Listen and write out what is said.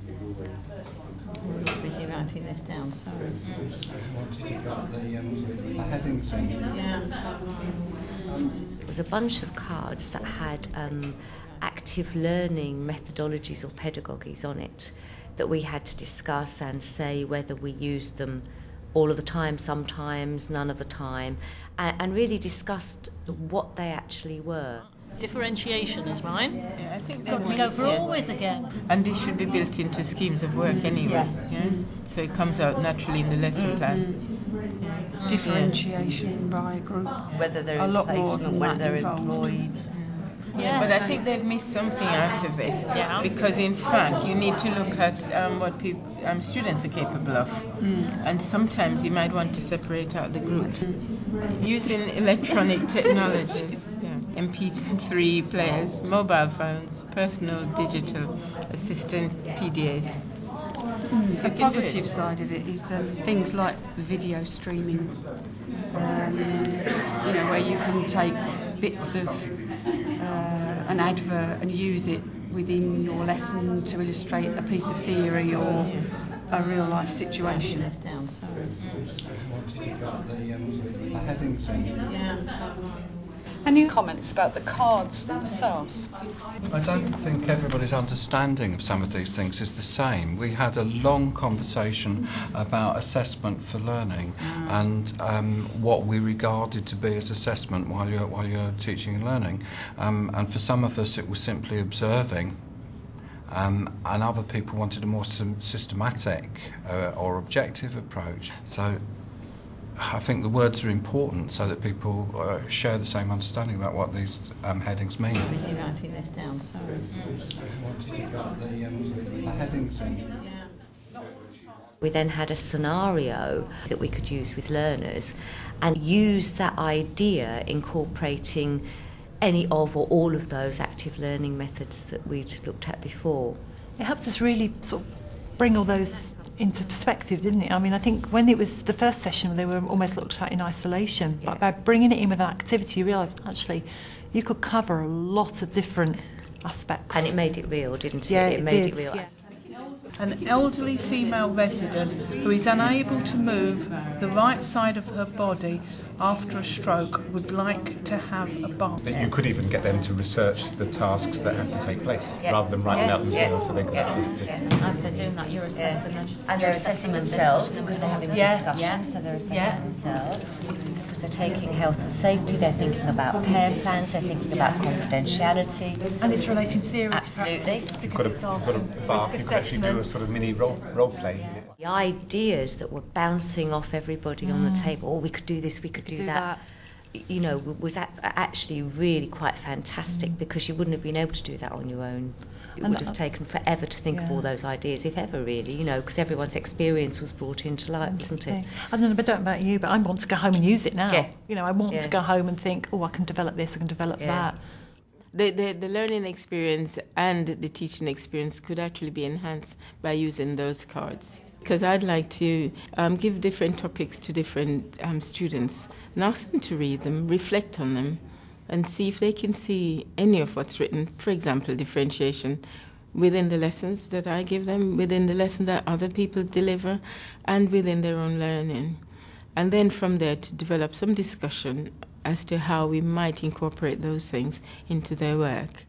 We're all busy writing this down, sorry. Wanted you got the headings in. Yeah. It was a bunch of cards that had active learning methodologies or pedagogies on it that we had to discuss and say whether we used them all of the time, sometimes, none of the time, and really discussed what they actually were. Differentiation is mine. Yeah, I think Got to go for always again. And this should be built into schemes of work anyway. Yeah. So it comes out naturally in the lesson plan. Yeah. Differentiation by group. Whether they're A in lot more placement, than whether that they're involved. employed. Yeah. But I think they've missed something out of this, Yeah. because in fact you need to look at what students are capable of, and sometimes you might want to separate out the groups. Using electronic technologies, MP3 players, mobile phones, personal digital assistant PDAs. The positive side of it is things like video streaming, where you can take bits of an advert and use it within your lesson to illustrate a piece of theory or a real life situation. This down, sorry. Wanted you got the headings in. Yeah. Any comments about the cards themselves? I don't think everybody's understanding of some of these things is the same. We had a long conversation about assessment for learning and what we regarded to be as assessment while you're teaching and learning. And for some of us it was simply observing. And other people wanted a more systematic or objective approach. So I think the words are important so that people share the same understanding about what these headings mean. We're busy writing this down, sorry. Wanted you got the headings in. We then had a scenario that we could use with learners and use that idea incorporating any of or all of those active learning methods that we'd looked at before. It helps us really sort of bring all those into perspective, didn't it? I mean, I think when it was the first session, they were almost looked at in isolation. But by bringing it in with an activity, you realise actually you could cover a lot of different aspects. And it made it real, didn't it? Yeah, it made it real. Yeah. An elderly female resident who is unable to move the right side of her body after a stroke would like to have a bath. That you could even get them to research the tasks that have to take place rather than writing out themselves so they can actually do it. As they're doing that, you're assessing them. And they're assessing themselves because they're having a discussion, so they're assessing themselves. Because they're taking health and safety, they're thinking about care plans, they're thinking about confidentiality. And it's relating theory Absolutely. to practice. You've got a bath, you can actually do a sort of mini role play. The ideas that were bouncing off everybody on the table, oh, we could do this, we could do that, you know, was actually really quite fantastic because you wouldn't have been able to do that on your own. It would have taken forever to think of all those ideas, if ever, really, you know, because everyone's experience was brought into light, wasn't it? I don't know about you, but I want to go home and use it now. Yeah. You know, I want to go home and think, oh, I can develop this, I can develop that. The learning experience and the teaching experience could actually be enhanced by using those cards. Because I'd like to give different topics to different students and ask them to read them, reflect on them, and see if they can see any of what's written, for example, differentiation, within the lessons that I give them, within the lesson that other people deliver, and within their own learning. And then from there to develop some discussion as to how we might incorporate those things into their work.